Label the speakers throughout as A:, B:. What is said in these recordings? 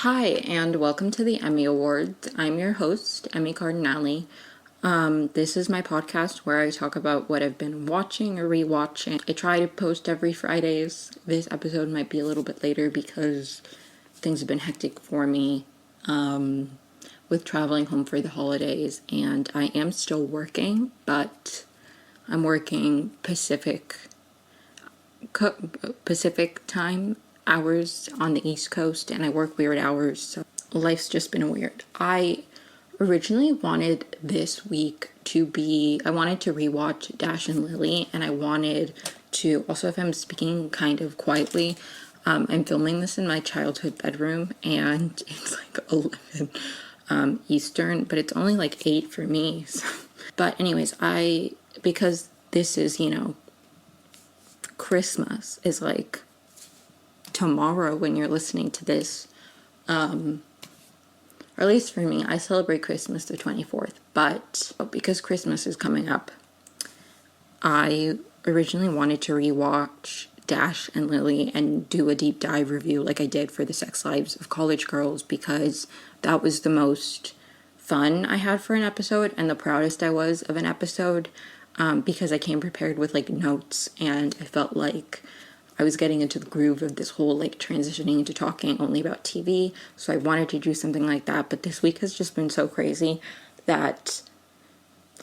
A: Hi, and welcome to the Emmy Awards. I'm your host, Emi Cardinale. This is my podcast where I talk about what I've been watching or rewatching. I try to post every Fridays. This episode might be a little bit later because things have been hectic for me with traveling home for the holidays, and I am still working, but I'm working Pacific time hours on the East Coast, and I work weird hours, so life's just been weird. I originally wanted this week I wanted to rewatch Dash and Lily, and I wanted to, also if I'm speaking kind of quietly, I'm filming this in my childhood bedroom, and it's like 11 Eastern, but it's only like 8 for me. So. But anyways, because this is, Christmas is like tomorrow when you're listening to this, or at least for me, I celebrate Christmas the 24th, but because Christmas is coming up, I originally wanted to rewatch Dash and Lily and do a deep dive review like I did for the Sex Lives of College Girls, because that was the most fun I had for an episode and the proudest I was of an episode, because I came prepared with like notes, and I felt like I was getting into the groove of this whole like transitioning into talking only about TV. So I wanted to do something like that. But this week has just been so crazy that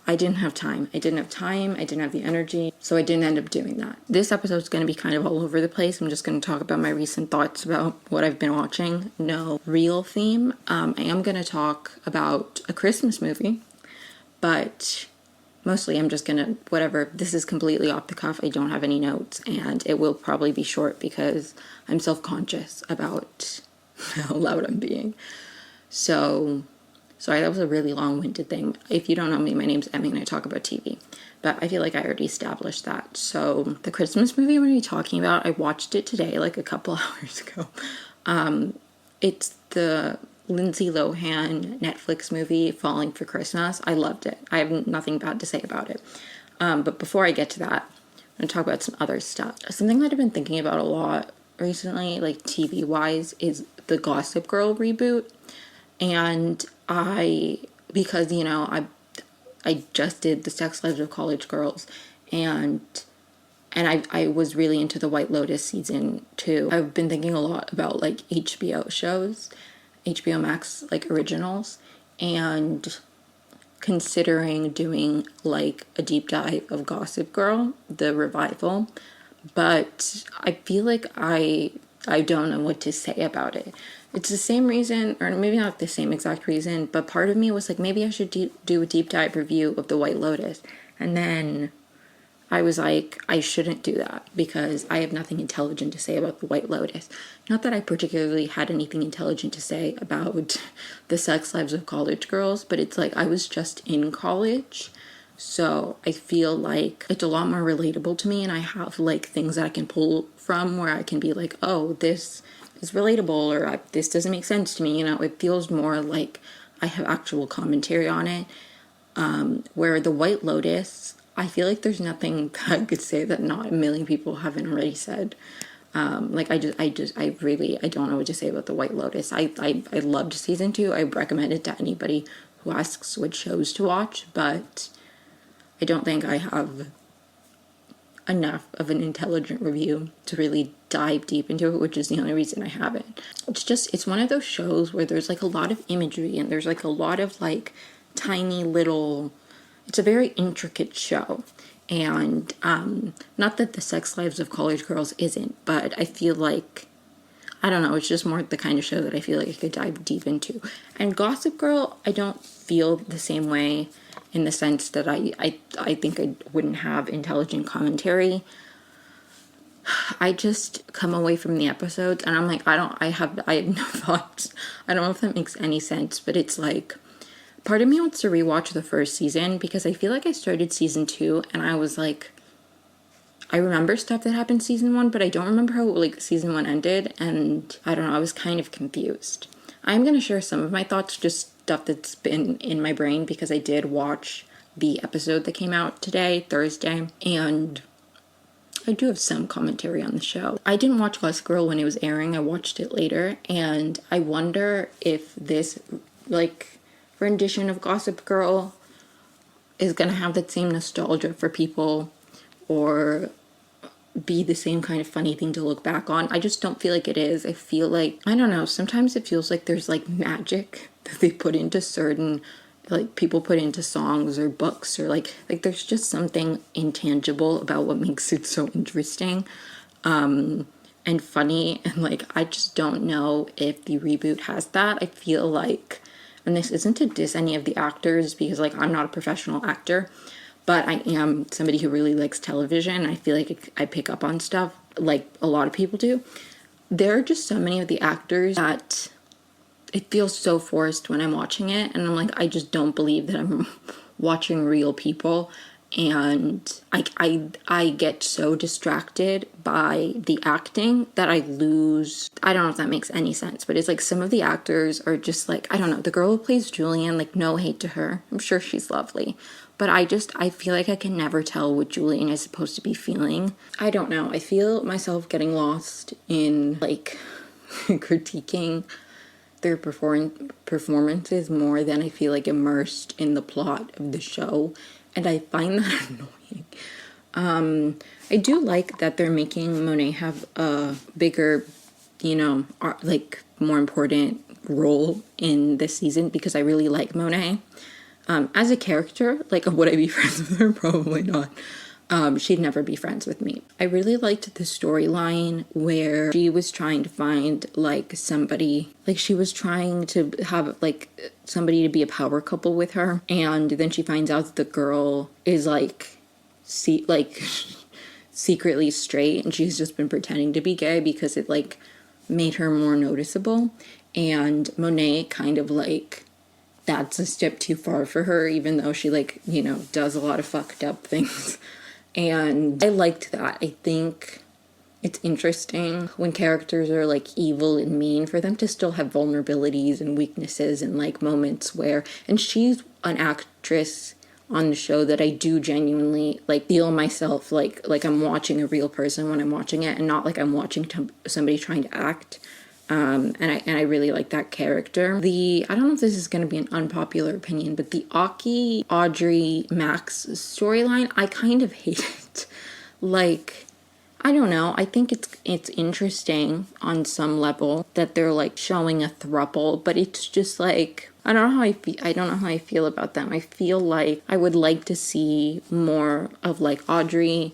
A: I didn't have time. I didn't have the energy. So I didn't end up doing that. This episode's going to be kind of all over the place. I'm just going to talk about my recent thoughts about what I've been watching. No real theme. I am going to talk about a Christmas movie, but mostly I'm just gonna, whatever, this is completely off the cuff. I don't have any notes, and it will probably be short because I'm self-conscious about how loud I'm being. So, sorry, that was a really long-winded thing. If you don't know me, my name's Emmy and I talk about TV. But I feel like I already established that. So, the Christmas movie I'm going to be talking about, I watched it today, like a couple hours ago. It's the Lindsay Lohan Netflix movie, Falling for Christmas. I loved it. I have nothing bad to say about it. But before I get to that, I'm going to talk about some other stuff. Something that I've been thinking about a lot recently, like TV-wise, is the Gossip Girl reboot. And because, I just did the Sex Lives of College Girls, and I was really into the White Lotus season 2. I've been thinking a lot about like HBO shows, HBO Max like originals, and considering doing like a deep dive of Gossip Girl, the revival, but I feel like I don't know what to say about it. It's the same reason, or maybe not the same exact reason, but part of me was like, maybe I should do a deep dive review of the White Lotus, and then I was like, I shouldn't do that because I have nothing intelligent to say about the White Lotus. Not that I particularly had anything intelligent to say about the Sex Lives of College Girls, but it's like I was just in college, so I feel like it's a lot more relatable to me, and I have like things that I can pull from where I can be like, oh, this is relatable, or this doesn't make sense to me. It feels more like I have actual commentary on it, where the White Lotus, I feel like there's nothing that I could say that not a million people haven't already said. I don't know what to say about the White Lotus. I loved season 2. I recommend it to anybody who asks what shows to watch, but I don't think I have enough of an intelligent review to really dive deep into it, which is the only reason I haven't. It's one of those shows where there's like a lot of imagery, and there's like a lot of like tiny little, it's a very intricate show, and not that the Sex Lives of College Girls isn't, but I feel like, I don't know, it's just more the kind of show that I feel like I could dive deep into. And Gossip Girl, I don't feel the same way, in the sense that I think I wouldn't have intelligent commentary. I just come away from the episodes and I'm like, I have no thoughts. I don't know if that makes any sense, but it's like, part of me wants to rewatch the first season because I feel like I started season 2 and I was like, I remember stuff that happened season 1, but I don't remember how like season 1 ended, and I don't know, I was kind of confused. I'm going to share some of my thoughts, just stuff that's been in my brain, because I did watch the episode that came out today, Thursday, and I do have some commentary on the show. I didn't watch Gossip Girl when it was airing. I watched it later, and I wonder if this, like, rendition of Gossip Girl is gonna have that same nostalgia for people, or be the same kind of funny thing to look back on. I just don't feel like it is. I feel like, I don't know, sometimes it feels like there's like magic that they put into certain, like, people put into songs or books, or like there's just something intangible about what makes it so interesting and funny, and like I just don't know if the reboot has that. I feel like, and this isn't to diss any of the actors, because like I'm not a professional actor, but I am somebody who really likes television. I feel like I pick up on stuff like a lot of people do. There are just so many of the actors that it feels so forced when I'm watching it, and I'm like, I just don't believe that I'm watching real people. And I get so distracted by the acting that I lose. I don't know if that makes any sense, but it's like some of the actors are just like, I don't know, the girl who plays Julian, like, no hate to her, I'm sure she's lovely, but I feel like I can never tell what Julian is supposed to be feeling. I don't know, I feel myself getting lost in like critiquing their performances more than I feel like immersed in the plot of the show, and I find that annoying. I do like that they're making Monet have a bigger, like, more important role in this season, because I really like Monet. As a character, like, would I be friends with her? Probably not. She'd never be friends with me. I really liked the storyline where she was trying to find, like, somebody, like, she was trying to have, like, somebody to be a power couple with her, and then she finds out that the girl is, like, secretly straight, and she's just been pretending to be gay because it, like, made her more noticeable. And Monet kind of, like, that's a step too far for her, even though she, like, does a lot of fucked up things. And I liked that. I think it's interesting when characters are, like, evil and mean, for them to still have vulnerabilities and weaknesses, and, like, moments where, and she's an actress on the show that I do genuinely, like, feel myself like I'm watching a real person when I'm watching it, and not like I'm watching somebody trying to act. And I really like that character. I don't know if this is going to be an unpopular opinion, but the Aki, Audrey, Max storyline, I kind of hate it. Like, I don't know. I think it's interesting on some level that they're, like, showing a throuple, but it's just like, I don't know how I feel about them. I feel like I would like to see more of, like, Audrey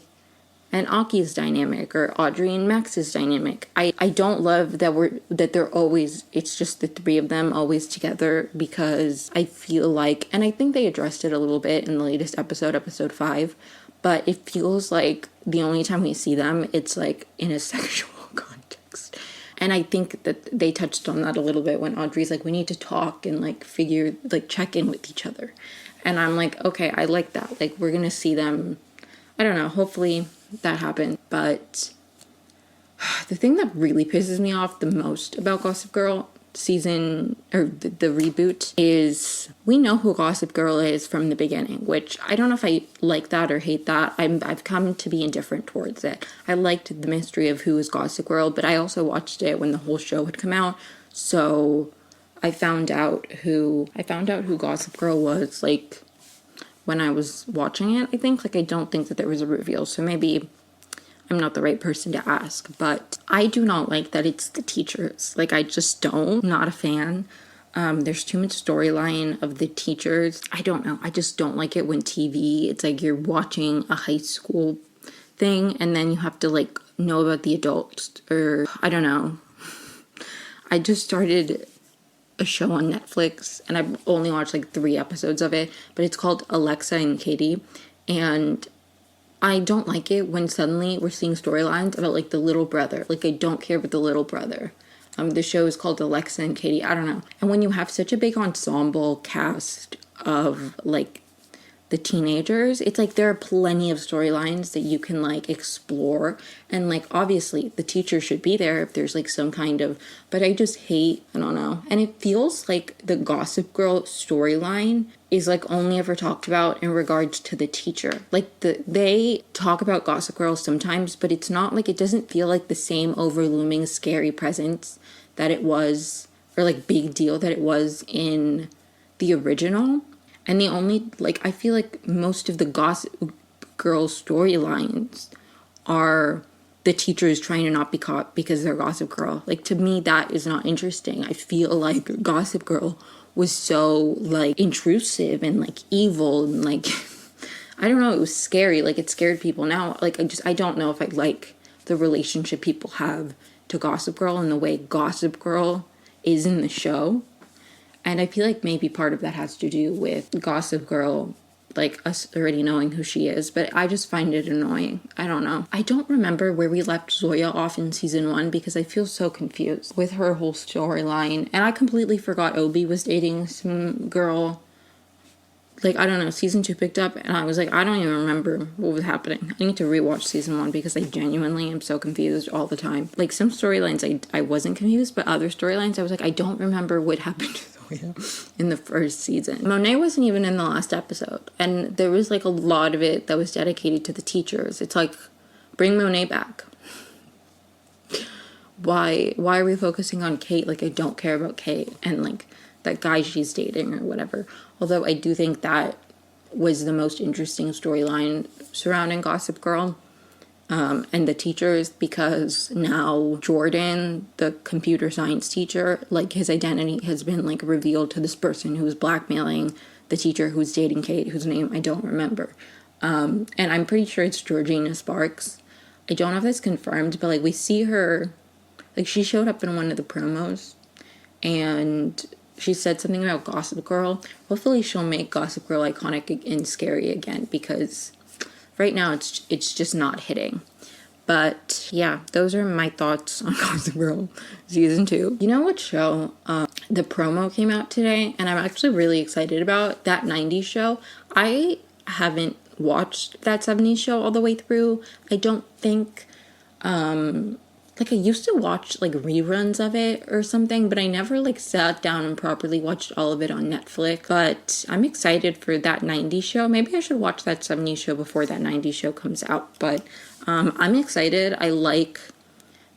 A: and Aki's dynamic, or Audrey and Max's dynamic. I don't love that they're always, it's just the three of them always together, because I feel like, and I think they addressed it a little bit in the latest episode 5, but it feels like the only time we see them, it's like in a sexual context. And I think that they touched on that a little bit when Audrey's like, we need to talk and, like, check in with each other. And I'm like, okay, I like that. Like, we're gonna see them, I don't know, hopefully that happened. But the thing that really pisses me off the most about Gossip Girl season, or the reboot, is we know who Gossip Girl is from the beginning, which I don't know if I like that or hate that. I've come to be indifferent towards it. I liked the mystery of who is Gossip Girl, but I also watched it when the whole show had come out, so I found out who Gossip Girl was, like, when I was watching it. I think, like, I don't think that there was a reveal, so maybe I'm not the right person to ask, but I do not like that it's the teachers. Like, I just don't. Not a fan. There's too much storyline of the teachers. I don't know. I just don't like it when TV, it's like you're watching a high school thing, and then you have to, like, know about the adults, or I don't know. I just started a show on Netflix, and I've only watched, like, 3 episodes of it, but it's called Alexa and Katie, and I don't like it when suddenly we're seeing storylines about, like, the little brother. Like, I don't care about the little brother. The show is called Alexa and Katie. I don't know. And when you have such a big ensemble cast of, like, the teenagers, it's like there are plenty of storylines that you can like explore, and like obviously the teacher should be there if there's like some kind of, but I just hate, I don't know, and it feels like the Gossip Girl storyline is like only ever talked about in regards to the teacher. Like they talk about Gossip Girl sometimes, but it's not like, it doesn't feel like the same overlooming scary presence that it was, or like big deal that it was in the original. And the only, like, I feel like most of the Gossip Girl storylines are the teachers trying to not be caught because they're Gossip Girl. Like, to me, that is not interesting. I feel like Gossip Girl was so, like, intrusive and, like, evil and, like, I don't know, it was scary. Like, it scared people. Now, like, I don't know if I like the relationship people have to Gossip Girl and the way Gossip Girl is in the show. And I feel like maybe part of that has to do with Gossip Girl, like us already knowing who she is, but I just find it annoying. I don't know. I don't remember where we left Zoya off in season 1 because I feel so confused with her whole storyline. And I completely forgot Obi was dating some girl. Like, I don't know, season 2 picked up and I was like, I don't even remember what was happening. I need to rewatch season 1 because I genuinely am so confused all the time. Like, some storylines I wasn't confused, but other storylines I was like, I don't remember what happened to Zoya in the first season. Monet wasn't even in the last episode, and there was like a lot of it that was dedicated to the teachers. It's like, bring Monet back. Why are we focusing on Kate? Like, I don't care about Kate and like that guy she's dating or whatever. Although I do think that was the most interesting storyline surrounding Gossip Girl and the teachers, because now Jordan, the computer science teacher, like his identity has been like revealed to this person who's blackmailing the teacher who's dating Kate, whose name I don't remember. And I'm pretty sure it's Georgina Sparks. I don't know if that's confirmed, but like we see her, like she showed up in one of the promos and she said something about Gossip Girl. Hopefully she'll make Gossip Girl iconic and scary again, because right now it's just not hitting. But yeah, those are my thoughts on Gossip Girl season 2. You know what show the promo came out today and I'm actually really excited about? That 90s show. I haven't watched that 70s show all the way through. I don't think like I used to watch like reruns of it or something, but I never like sat down and properly watched all of it on Netflix. But I'm excited for that 90s show. Maybe I should watch that 70s show before that 90s show comes out. But I'm excited. I like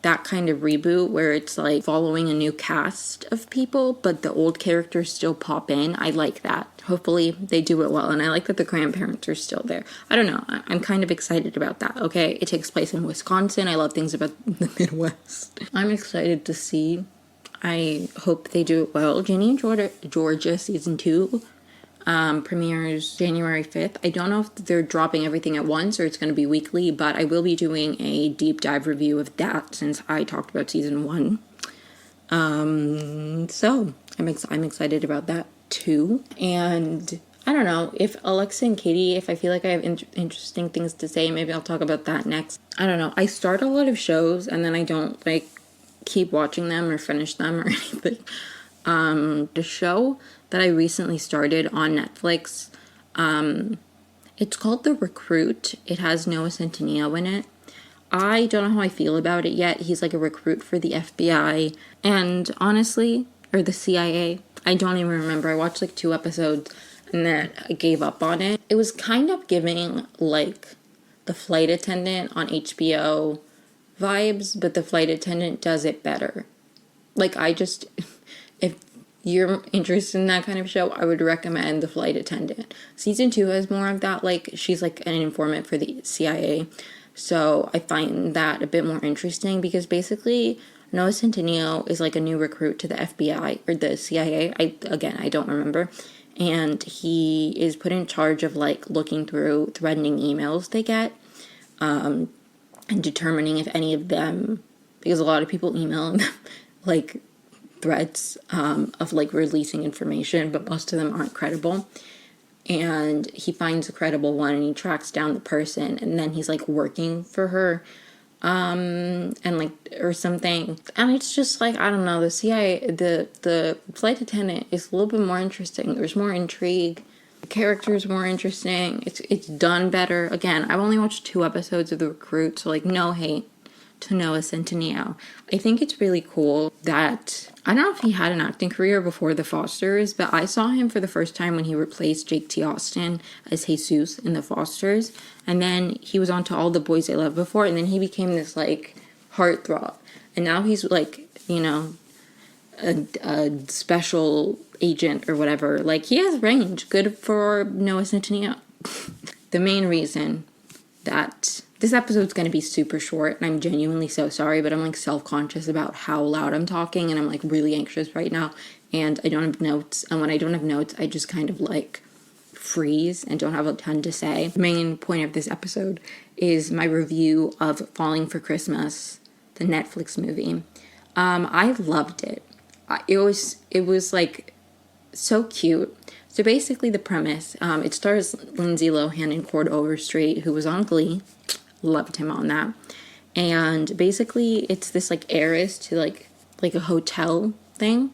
A: that kind of reboot where it's like following a new cast of people, but the old characters still pop in. I like that. Hopefully they do it well. And I like that the grandparents are still there. I don't know. I'm kind of excited about that. Okay. It takes place in Wisconsin. I love things about the Midwest. I'm excited to see. I hope they do it well. Ginny and Georgia season 2 premieres January 5th. I don't know if they're dropping everything at once or it's going to be weekly, but I will be doing a deep dive review of that since I talked about season 1. So I'm excited about that too. And I don't know, if Alexa and Katie, if I feel like I have interesting things to say, maybe I'll talk about that next. I don't know. I start a lot of shows and then I don't like keep watching them or finish them or anything. The show that I recently started on Netflix, it's called The Recruit. It has Noah Centineo in it. I don't know how I feel about it yet. He's like a recruit for the FBI and honestly, or the CIA. I don't even remember. I watched like 2 episodes and then I gave up on it. It was kind of giving like The Flight Attendant on HBO vibes, but The Flight Attendant does it better. Like if you're interested in that kind of show, I would recommend The Flight Attendant. Season 2 has more of that, like she's like an informant for the CIA. So I find that a bit more interesting because basically Noah Centineo is like a new recruit to the FBI or the CIA. I don't remember. And he is put in charge of like looking through threatening emails they get and determining if any of them, because a lot of people email them like threats of like releasing information, but most of them aren't credible. And he finds a credible one and he tracks down the person and then he's like working for her and like or something. And it's just like, I don't know, the CIA, the flight attendant is a little bit more interesting. There's more intrigue. The characters more interesting. It's done better. Again, I've only watched 2 episodes of The Recruit, so like no hate to Noah Centineo. I think it's really cool that, I don't know if he had an acting career before The Fosters, but I saw him for the first time when he replaced Jake T. Austin as Jesus in The Fosters, and then he was on to All the Boys I Loved before, and then he became this like heartthrob, and now he's like, you know, a special agent or whatever. Like, he has range. Good for Noah Centineo. The main reason that this episode's going to be super short, and I'm genuinely so sorry, but I'm like self-conscious about how loud I'm talking, and I'm like really anxious right now, and I don't have notes, and when I don't have notes, I just kind of like freeze and don't have a ton to say. The main point of this episode is my review of Falling for Christmas, the Netflix movie. I loved it. It was like so cute. So basically the premise, it stars Lindsay Lohan and Cord Overstreet, who was on Glee. Loved him on that. And basically it's this like heiress to like a hotel thing.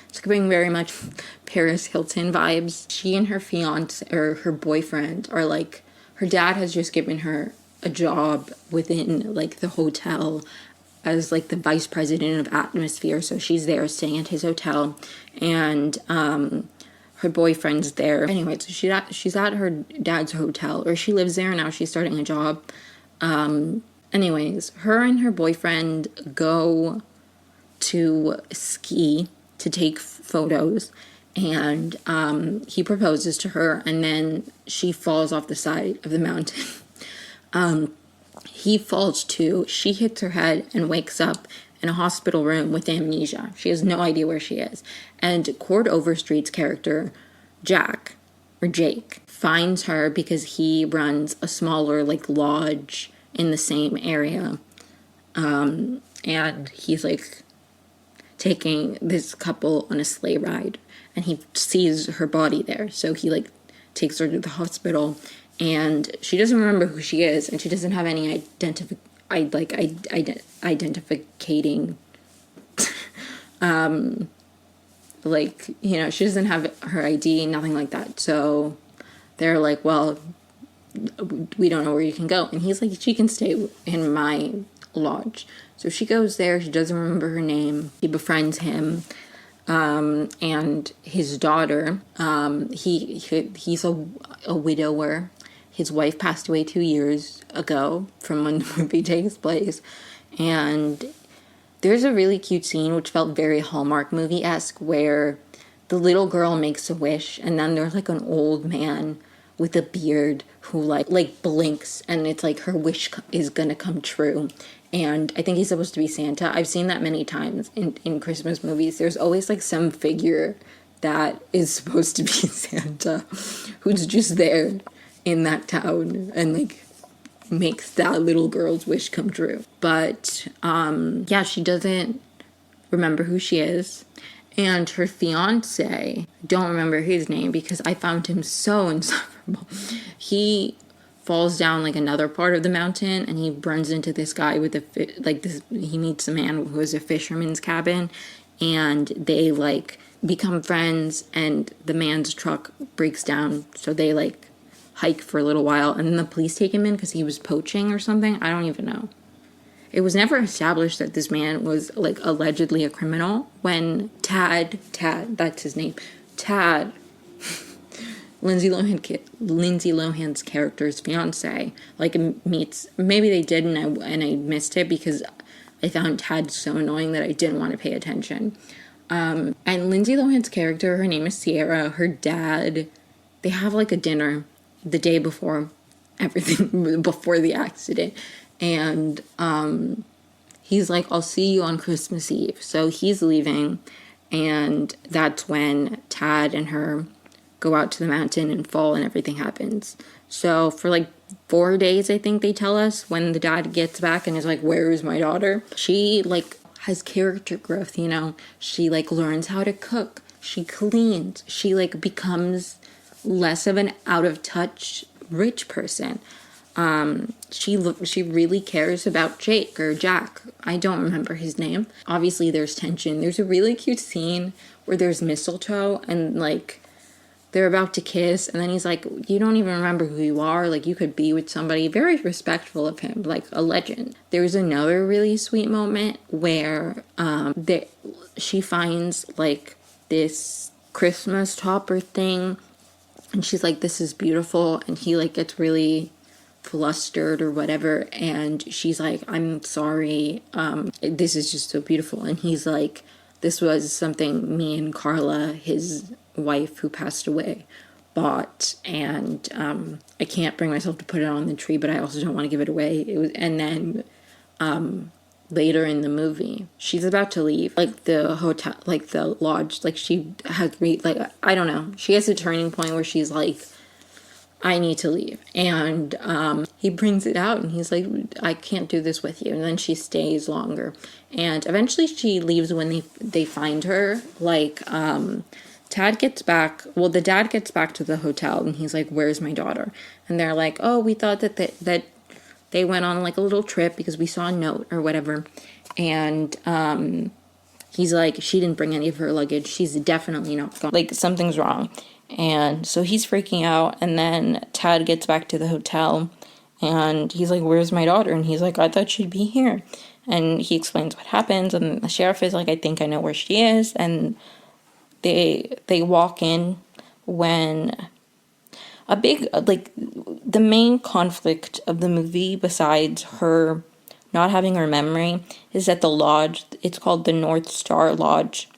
A: It's giving very much Paris Hilton vibes. She and her fiance, or her boyfriend, are like, her dad has just given her a job within like the hotel as like the vice president of atmosphere. So she's there staying at his hotel, and her boyfriend's there. Anyway, so she's at her dad's hotel, or she lives there now. She's starting a job. Anyways, her and her boyfriend go to ski to take photos, and he proposes to her, and then she falls off the side of the mountain. He falls too. She hits her head and wakes up in a hospital room with amnesia. She has no idea where she is. And Cord Overstreet's character, Jack, or Jake, finds her because he runs a smaller like lodge in the same area. And he's like taking this couple on a sleigh ride, and he sees her body there. So he like takes her to the hospital, and she doesn't remember who she is, and she doesn't have any identificating like, you know, she doesn't have her ID, nothing like that. So they're like, well, we don't know where you can go. And he's like, she can stay in my lodge. So she goes there. She doesn't remember her name. She befriends him. And his daughter, he's a widower. His wife passed away 2 years ago from when the movie takes place. And there's a really cute scene which felt very Hallmark movie-esque, where the little girl makes a wish, and then there's like an old man with a beard who like blinks, and it's like her wish is gonna come true. And I think he's supposed to be Santa. I've seen that many times in Christmas movies. There's always like some figure that is supposed to be Santa who's just there in that town and like makes that little girl's wish come true. But yeah, she doesn't remember who she is. And her fiance, don't remember his name because I found him so insufferable. He falls down like another part of the mountain, and he runs into this guy with he meets a man who has a fisherman's cabin, and they like become friends, and the man's truck breaks down, so they like hike for a little while, and then the police take him in because he was poaching or something. I don't even know. It was never established that this man was like allegedly a criminal when Tad, that's his name, Tad, Lindsay Lohan's character's fiance, like meets, maybe they did and I missed it because I found Tad so annoying that I didn't want to pay attention. And Lindsay Lohan's character, her name is Sierra, her dad, they have like a dinner the day before everything, before the accident. And he's like, I'll see you on Christmas Eve. So he's leaving, and that's when Tad and her go out to the mountain and fall and everything happens. So for like 4 days, I think they tell us, when the dad gets back and is like, where is my daughter? She like has character growth, you know? She like learns how to cook. She cleans. She like becomes less of an out of touch rich person. She really cares about Jake or Jack. I don't remember his name. Obviously there's tension. There's a really cute scene where there's mistletoe, and like they're about to kiss, and then he's like, you don't even remember who you are, like, you could be with somebody. Very respectful of him, like a legend. There's another really sweet moment where she finds, like, this Christmas topper thing, and she's like, this is beautiful, and he, like, gets really flustered or whatever, and she's like, I'm sorry, this is just so beautiful. And he's like, this was something me and Carla, his wife who passed away, bought, and I can't bring myself to put it on the tree, but I also don't want to give it away. And then later in the movie, she's about to leave, like, the hotel, like, the lodge, like, she has, like, I don't know, she has a turning point where she's like, I need to leave. And he brings it out, and he's like, I can't do this with you. And then she stays longer. And eventually she leaves when they find her. Like, Tad gets back, well, the dad gets back to the hotel, and he's like, where's my daughter? And they're like, oh, we thought that they went on, like, a little trip because we saw a note or whatever. And he's like, she didn't bring any of her luggage. She's definitely not gone. Like, something's wrong. And so he's freaking out, and then Tad gets back to the hotel, and he's like, where's my daughter? And he's like, I thought she'd be here. And he explains what happens, and the sheriff is like, I think I know where she is. And they walk in when a big, like, the main conflict of the movie, besides her not having her memory, is that the lodge, it's called the North Star Lodge,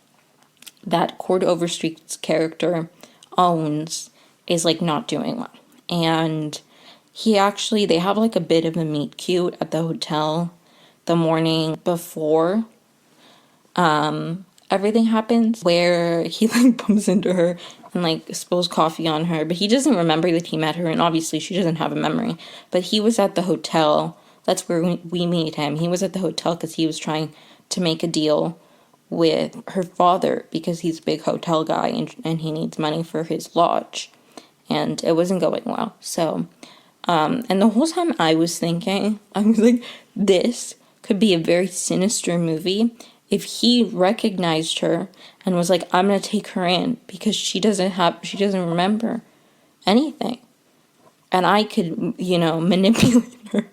A: that Cord Overstreet's character owns, is, like, not doing well. And they have, like, a bit of a meet cute at the hotel the morning before everything happens, where he, like, bumps into her and, like, spills coffee on her, but he doesn't remember that he met her, and obviously she doesn't have a memory. But he was at the hotel, that's where we meet him. He was at the hotel because he was trying to make a deal with her father, because he's a big hotel guy, and he needs money for his lodge, and it wasn't going well. So and the whole time I was thinking, I was like, this could be a very sinister movie if he recognized her and was like, I'm gonna take her in because she doesn't remember anything, and I could, manipulate her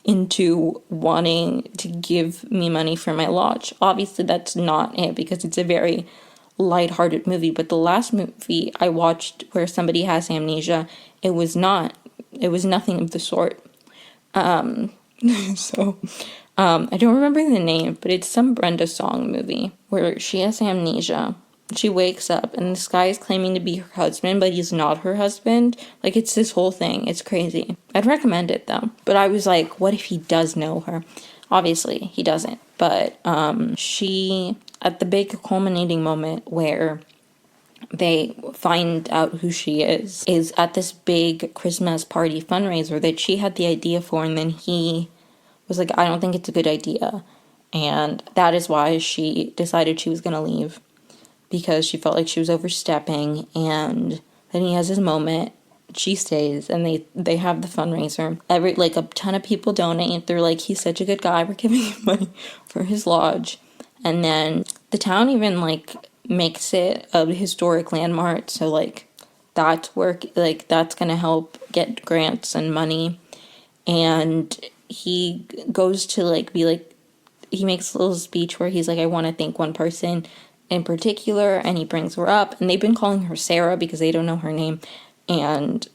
A: into wanting to give me money for my lodge. Obviously, that's not it, because it's a very lighthearted movie. But the last movie I watched where somebody has amnesia, it was nothing of the sort. So, I don't remember the name, but it's some Brenda Song movie where she has amnesia. She wakes up, and this guy is claiming to be her husband, but he's not her husband. Like, it's this whole thing. It's crazy. I'd recommend it, though. But I was like, what if he does know her? Obviously, he doesn't. But she, at the big culminating moment where they find out who she is at this big Christmas party fundraiser that she had the idea for, and then he was like, I don't think it's a good idea. And that is why she decided she was going to leave, because she felt like she was overstepping. And then he has his moment, she stays, and they have the fundraiser. A ton of people donate. They're like, he's such a good guy, we're giving him money for his lodge. And then the town even, like, makes it a historic landmark, so, like, that's gonna help get grants and money. And he goes to, like, he makes a little speech where he's like, I want to thank one person in particular, and he brings her up, and they've been calling her Sarah because they don't know her name, and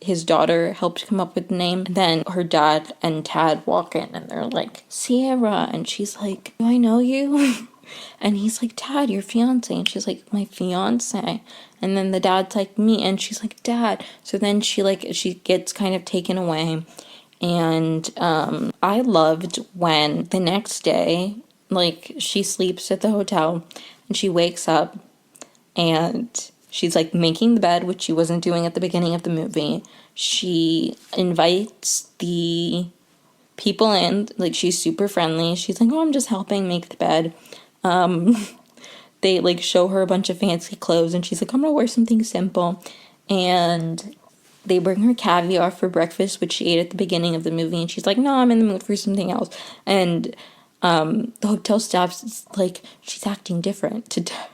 A: his daughter helped come up with the name. And then her dad and Tad walk in, and they're like, Sierra, and she's like, do I know you? And he's like, Tad, your fiance. And she's like, my fiance. And then the dad's like, me. And she's like, Dad. So then she gets kind of taken away. And I loved when the next day, like, she sleeps at the hotel and she wakes up and she's, like, making the bed, which she wasn't doing at the beginning of the movie. She invites the people in, like, she's super friendly. She's like, oh, I'm just helping make the bed. They, like, show her a bunch of fancy clothes, and she's like, I'm gonna wear something simple. And they bring her caviar for breakfast, which she ate at the beginning of the movie, and she's like, no, I'm in the mood for something else. And the hotel staff's like, she's acting different to Dad.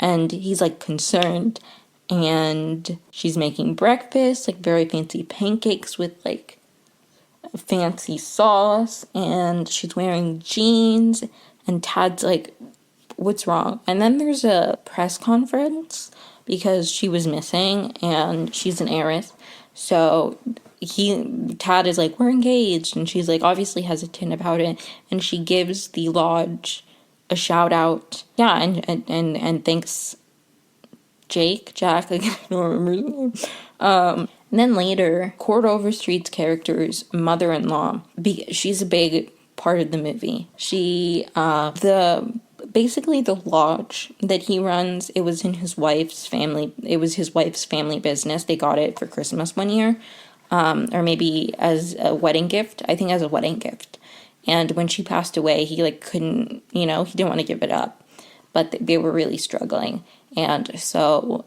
A: And he's, like, concerned. and she's making breakfast, like very fancy pancakes with like fancy sauce, and she's wearing jeans, and Tad's like, what's wrong? And then there's a press conference because she was missing and she's an heiress. So Tad is like, we're engaged, and she's like obviously hesitant about it, and she gives the lodge a shout out. Yeah, and thanks Jack, like, I don't remember his name. And then later, Cord Overstreet's character's mother-in-law, she's a big part of the movie. Basically the lodge that he runs, it was his wife's family business. They got it for Christmas one year, or maybe as a wedding gift. I think as a wedding gift. And when she passed away, he like couldn't, he didn't want to give it up, but they were really struggling. And so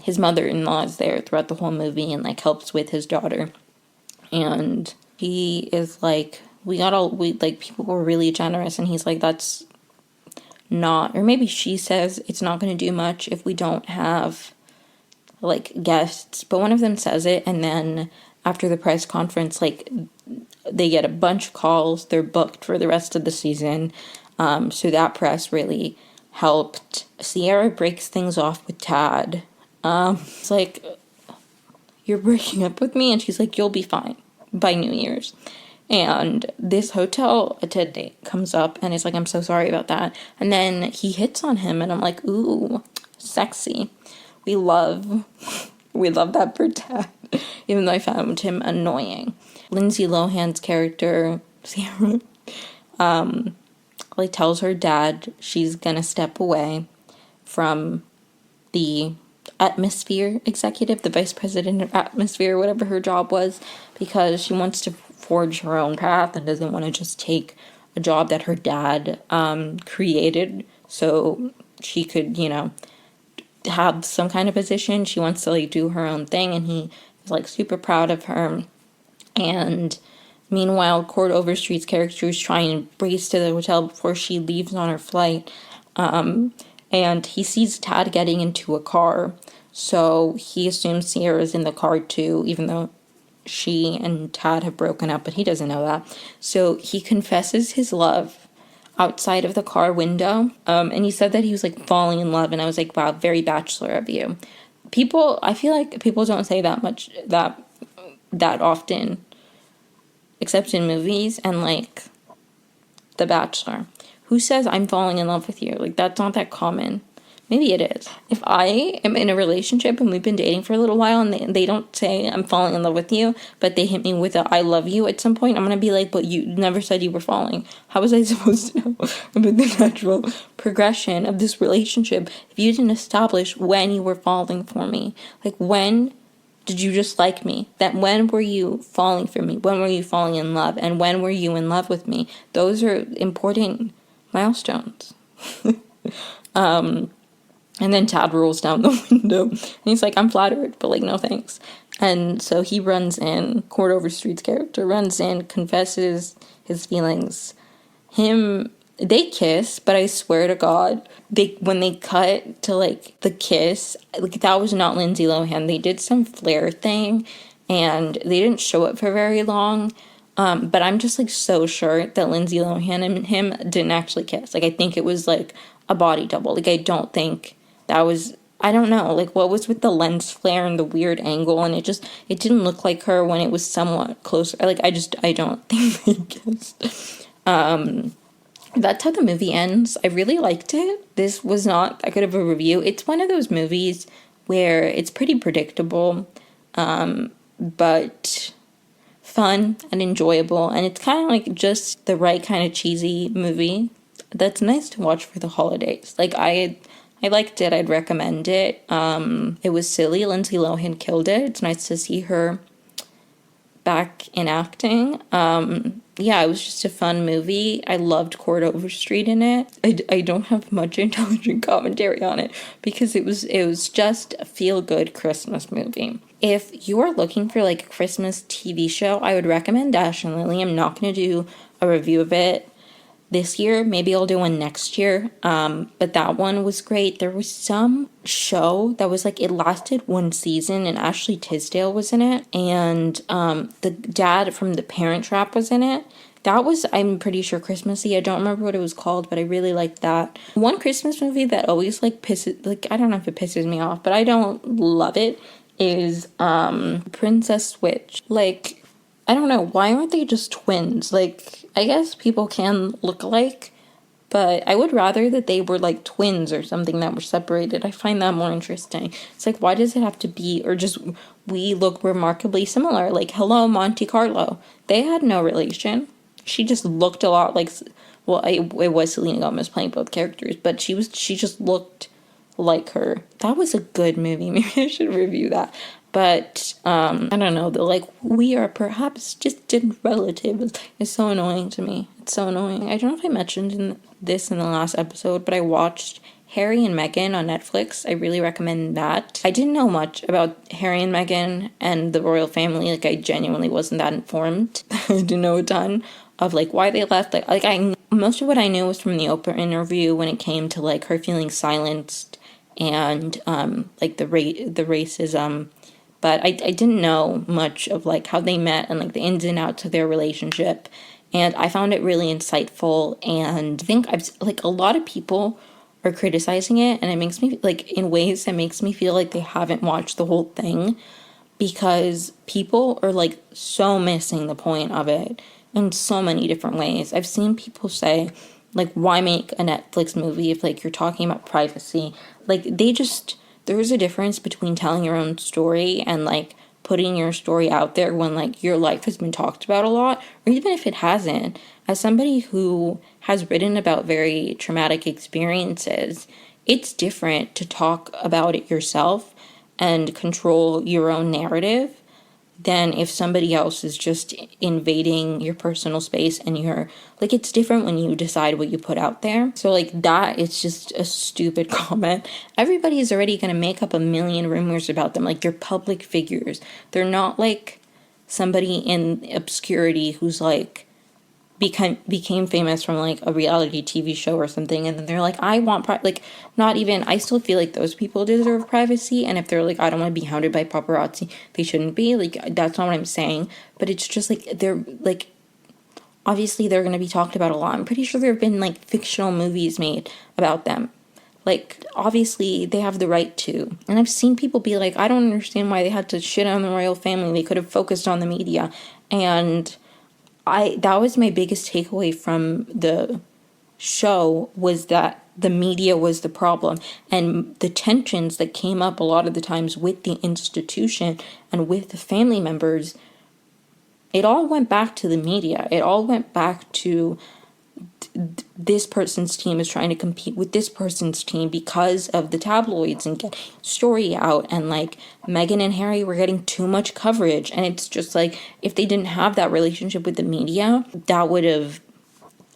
A: his mother-in-law is there throughout the whole movie and like helps with his daughter. And he is like, people were really generous, and he's like, that's not, or maybe she says it's not going to do much if we don't have like guests, but one of them says it, and then after the press conference, like they get a bunch of calls, they're booked for the rest of the season, so that press really helped. Sierra breaks things off with Tad. It's like, you're breaking up with me, and she's like, you'll be fine by New Year's. And this hotel attendant comes up and is like, I'm so sorry about that. And then he hits on him, and I'm like, ooh, sexy. We love that for Tad, even though I found him annoying. Lindsay Lohan's character, Sierra, like tells her dad she's gonna step away from the atmosphere executive, the vice president of atmosphere, whatever her job was, because she wants to forge her own path and doesn't want to just take a job that her dad created so she could, have some kind of position. She wants to like do her own thing, and he is like super proud of her. And meanwhile, Cord Overstreet's character is trying to race to the hotel before she leaves on her flight. And he sees Tad getting into a car, so he assumes Sierra's in the car too, even though she and Tad have broken up, but he doesn't know that. So he confesses his love outside of the car window, and he said that he was like falling in love, and I was like, wow, very bachelor of you. I feel like people don't say that much, that often, except in movies and like The Bachelor. Who says I'm falling in love with you? Like, that's not that common. Maybe it is. If I am in a relationship and we've been dating for a little while and they don't say I'm falling in love with you, but they hit me with a I love you at some point, I'm going to be like, but you never said you were falling. How was I supposed to know about the natural progression of this relationship if you didn't establish when you were falling for me? Like, when did you just like me? That when were you falling for me? When were you falling in love? And when were you in love with me? Those are important milestones. And then Tad rolls down the window, and he's like, I'm flattered, but like, no thanks. And so he runs in, Cord Overstreet's character runs in, confesses his feelings. They kiss, but I swear to God, when they cut to like the kiss, like that was not Lindsay Lohan. They did some flair thing, and they didn't show it for very long. But I'm just like so sure that Lindsay Lohan and him didn't actually kiss. Like, I think it was like a body double. Like, I don't think that was, I don't know, like what was with the lens flare and the weird angle, and it didn't look like her when it was somewhat closer. Like, I don't think they kissed. That's how the movie ends. I really liked it. This was not that good of a review. It's one of those movies where it's pretty predictable, but fun and enjoyable, and it's kind of like just the right kind of cheesy movie that's nice to watch for the holidays. Like, I liked it. I'd recommend it. It was silly. Lindsay Lohan killed it. It's nice to see her back in acting. Yeah, it was just a fun movie. I loved Cord Overstreet in it. I don't have much intelligent commentary on it because it was just a feel-good Christmas movie. If you're looking for like a Christmas TV show, I would recommend Dash and Lily. I'm not going to do a review of it this year. Maybe I'll do one next year. But that one was great. There was some show that was like, it lasted one season and Ashley Tisdale was in it. And the dad from The Parent Trap was in it. That was, I'm pretty sure, Christmassy. I don't remember what it was called, but I really liked that. One Christmas movie that always like pisses, like, I don't know if it pisses me off, but I don't love it, is Princess Switch. Like, I don't know, why aren't they just twins? Like, I guess people can look alike, but I would rather that they were like twins or something that were separated. I find that more interesting. It's like, why does it have to be, or just we look remarkably similar? Like, hello, Monte Carlo. They had no relation. She just looked a lot like, well, it was Selena Gomez playing both characters, but she just looked like her. That was a good movie. Maybe I should review that. But, I don't know, the like, we are perhaps distant relatives is so annoying to me. It's so annoying. I don't know if I mentioned this in the last episode, but I watched Harry and Meghan on Netflix. I really recommend that. I didn't know much about Harry and Meghan and the royal family. Like, I genuinely wasn't that informed. I didn't know a ton of like why they left. Most of what I knew was from the Oprah interview when it came to like her feeling silenced and like the racism. But I didn't know much of like how they met and like the ins and outs of their relationship. And I found it really insightful. And I think a lot of people are criticizing it, and it makes me like, in ways that makes me feel like they haven't watched the whole thing, because people are like so missing the point of it in so many different ways. I've seen people say, like, why make a Netflix movie if like you're talking about privacy? Like, there's a difference between telling your own story and like putting your story out there when like your life has been talked about a lot, or even if it hasn't. As somebody who has written about very traumatic experiences, it's different to talk about it yourself and control your own narrative than if somebody else is just invading your personal space and you're like, it's different when you decide what you put out there. So like, that is just a stupid comment. Everybody is already going to make up a million rumors about them. Like, they're public figures. They're not like somebody in obscurity who's like became famous from like a reality TV show or something, and then they're like, I want like, not even, I still feel like those people deserve privacy, and if they're like, I don't want to be hounded by paparazzi, they shouldn't be. Like, that's not what I'm saying, but it's just like, they're like, obviously they're going to be talked about a lot. I'm pretty sure there have been like fictional movies made about them. Like, obviously they have the right to. And I've seen people be like, I don't understand why they had to shit on the royal family. They could have focused on the media. And that was my biggest takeaway from the show, was that the media was the problem, and the tensions that came up a lot of the times with the institution and with the family members, it all went back to the media. It all went back to this person's team is trying to compete with this person's team because of the tabloids and get story out, and like Meghan and Harry were getting too much coverage, and it's just like, if they didn't have that relationship with the media, that would have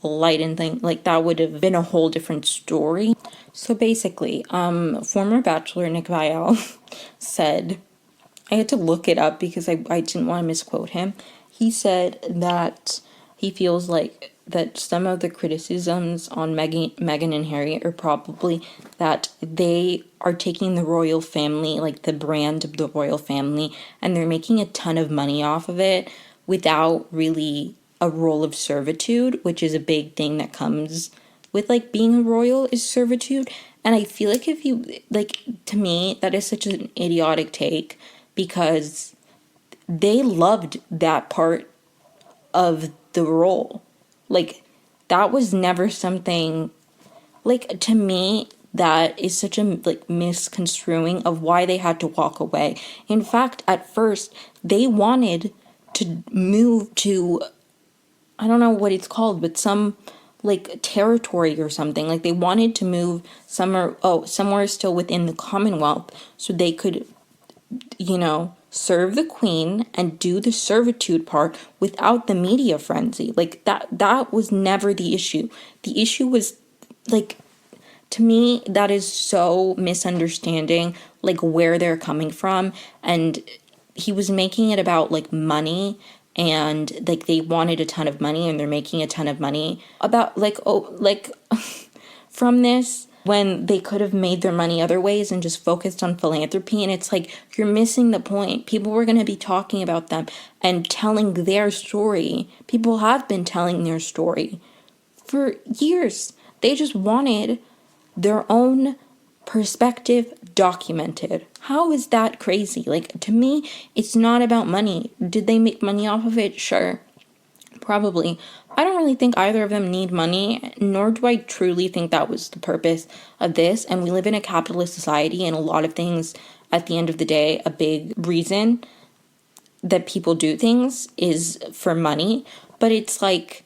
A: lightened things, like that would have been a whole different story. So basically, former Bachelor Nick Viall said, I had to look it up because I didn't want to misquote him. He said that he feels like that some of the criticisms on Meghan and Harry are probably that they are taking the royal family, like the brand of the royal family, and they're making a ton of money off of it without really a role of servitude, which is a big thing that comes with like being a royal, is servitude. And I feel like, if you like, to me, that is such an idiotic take, because they loved that part of the role. Like, that was never something, like, to me, that is such a like misconstruing of why they had to walk away. In fact, at first, they wanted to move to, I don't know what it's called, but some like territory or something. Like, they wanted to move somewhere still within the Commonwealth, so they could, serve the queen and do the servitude part without the media frenzy. Like, that was never the issue. The issue was, like, to me, that is so misunderstanding, like, where they're coming from. And he was making it about, like, money and like they wanted a ton of money and they're making a ton of money about from this, when they could have made their money other ways and just focused on philanthropy. And it's like, you're missing the point. People were going to be talking about them and telling their story. People have been telling their story for years. They just wanted their own perspective documented. How is that crazy? Like, to me, it's not about money. Did they make money off of it? Sure. Probably. I don't really think either of them need money, nor do I truly think that was the purpose of this. And we live in a capitalist society, and a lot of things, at the end of the day, a big reason that people do things is for money. But it's like,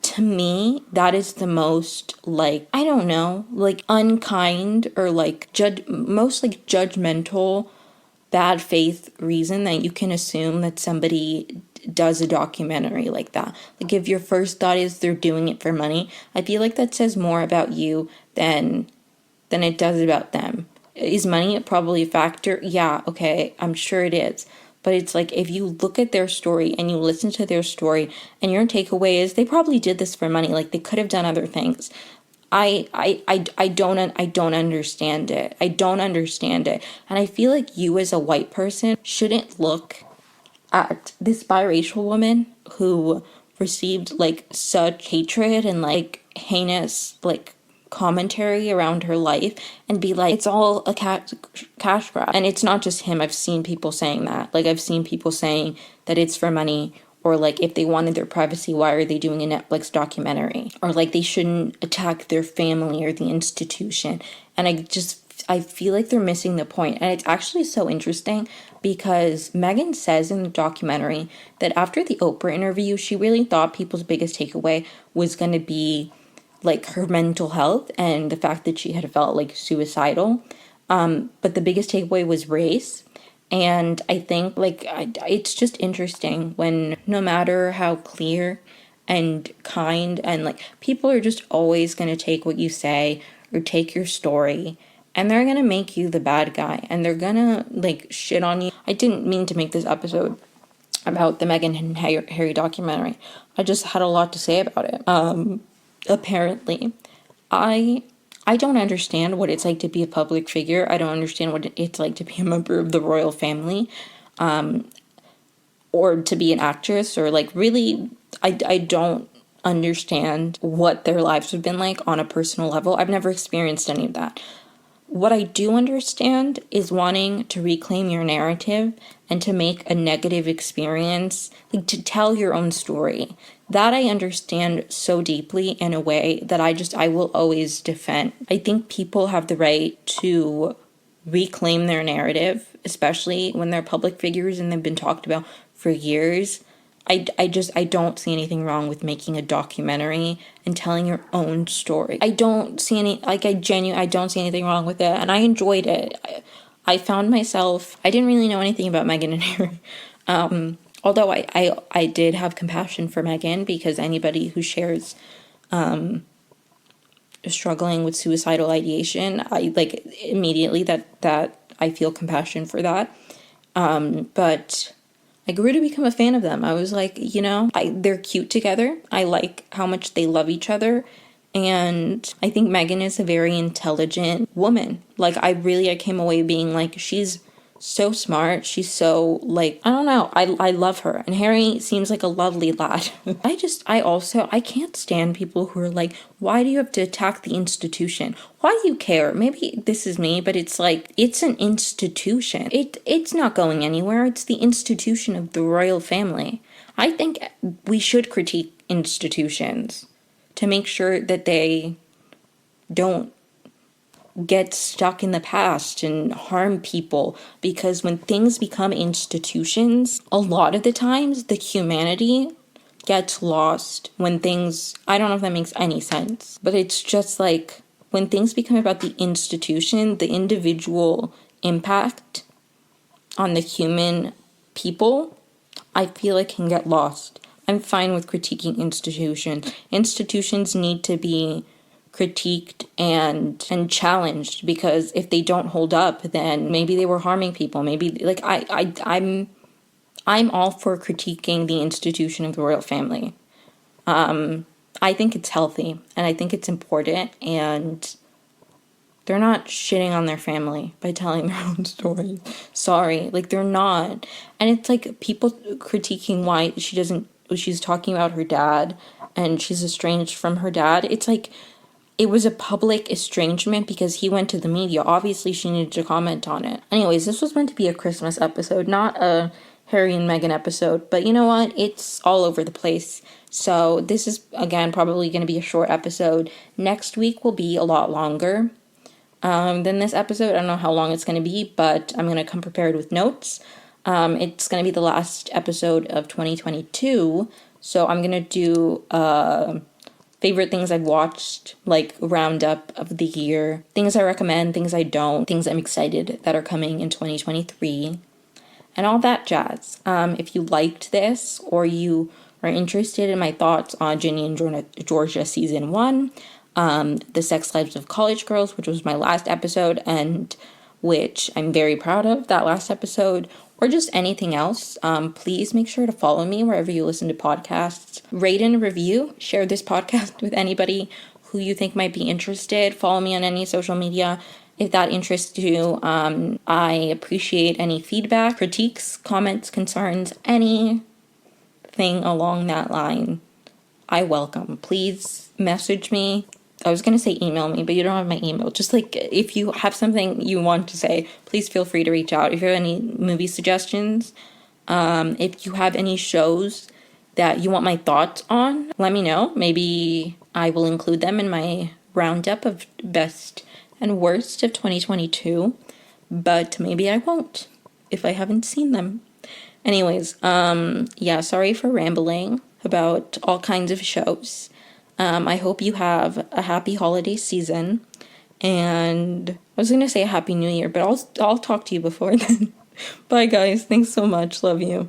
A: to me, that is the most, like, I don't know, like, unkind or, like, most, like, judgmental, bad faith reason that you can assume that somebody does a documentary like that. Like, if your first thought is they're doing it for money, I feel like that says more about you than it does about them. Is money probably a factor? Yeah, okay, I'm sure it is. But it's like, if you look at their story and you listen to their story and your takeaway is they probably did this for money, like they could have done other things. I don't understand it. I don't understand it. And I feel like you as a white person shouldn't look at this biracial woman who received like such hatred and like heinous like commentary around her life and be like, it's all a cash grab. And it's not just him. I've seen people saying that. Like, I've seen people saying that it's for money, or like, if they wanted their privacy, why are they doing a Netflix documentary? Or like, they shouldn't attack their family or the institution. And I feel like they're missing the point. And it's actually so interesting because Meghan says in the documentary that after the Oprah interview, she really thought people's biggest takeaway was going to be like her mental health and the fact that she had felt like suicidal. But the biggest takeaway was race. And I think like it's just interesting when, no matter how clear and kind, and like, people are just always going to take what you say or take your story, and they're going to make you the bad guy, and they're going to like shit on you. I didn't mean to make this episode about the Meghan and Harry documentary. I just had a lot to say about it. Apparently, I don't understand what it's like to be a public figure. I don't understand what it's like to be a member of the royal family, or to be an actress, or like, really, I don't understand what their lives have been like on a personal level. I've never experienced any of that. What I do understand is wanting to reclaim your narrative and to make a negative experience, like to tell your own story. That I understand so deeply, in a way that I will always defend. I think people have the right to reclaim their narrative, especially when they're public figures and they've been talked about for years. I don't see anything wrong with making a documentary and telling your own story. I don't see I don't see anything wrong with it, and I enjoyed it. I found myself, I didn't really know anything about Meghan and Harry. Although I did have compassion for Meghan, because anybody who shares struggling with suicidal ideation, I like immediately that I feel compassion for that. But I grew to become a fan of them. I was like, they're cute together. I like how much they love each other. And I think Meghan is a very intelligent woman. Like, I came away being like, she's so smart. She's so, like, I don't know. I love her. And Harry seems like a lovely lad. I can't stand people who are like, why do you have to attack the institution? Why do you care? Maybe this is me, but it's like, it's an institution. It's not going anywhere. It's the institution of the royal family. I think we should critique institutions to make sure that they don't get stuck in the past and harm people, because when things become institutions, a lot of the times the humanity gets lost. When things, I don't know if that makes any sense, but it's just like, when things become about the institution, the individual impact on the human people, I feel it can get lost. I'm fine with critiquing institutions. Institutions need to be critiqued and challenged, because if they don't hold up, then maybe they were harming people. Maybe, like, I'm all for critiquing the institution of the royal family. I think it's healthy and I think it's important, and they're not shitting on their family by telling their own stories. Sorry, like they're not. And it's like people critiquing why she's talking about her dad and she's estranged from her dad. It's like it was a public estrangement because he went to the media. Obviously, she needed to comment on it. Anyways, this was meant to be a Christmas episode, not a Harry and Meghan episode. But you know what? It's all over the place. So this is, again, probably going to be a short episode. Next week will be a lot longer than this episode. I don't know how long it's going to be, but I'm going to come prepared with notes. It's going to be the last episode of 2022. So I'm going to do favorite things I've watched, like roundup of the year, things I recommend, things I don't, things I'm excited that are coming in 2023, and all that jazz. If you liked this or you are interested in my thoughts on Ginny and Georgia season 1, The Sex Lives of College Girls, which was my last episode and which I'm very proud of, that last episode, or just anything else, please make sure to follow me wherever you listen to podcasts. Rate and review. Share this podcast with anybody who you think might be interested. Follow me on any social media if that interests you. I appreciate any feedback, critiques, comments, concerns, anything along that line. I welcome. Please message me. I was going to say email me, but you don't have my email. Just like if you have something you want to say, please feel free to reach out. If you have any movie suggestions, if you have any shows that you want my thoughts on, let me know. Maybe I will include them in my roundup of best and worst of 2022, but maybe I won't if I haven't seen them. Anyways, yeah, sorry for rambling about all kinds of shows. I hope you have a happy holiday season, and I was going to say a happy new year, but I'll talk to you before then. Bye guys, thanks so much, love you.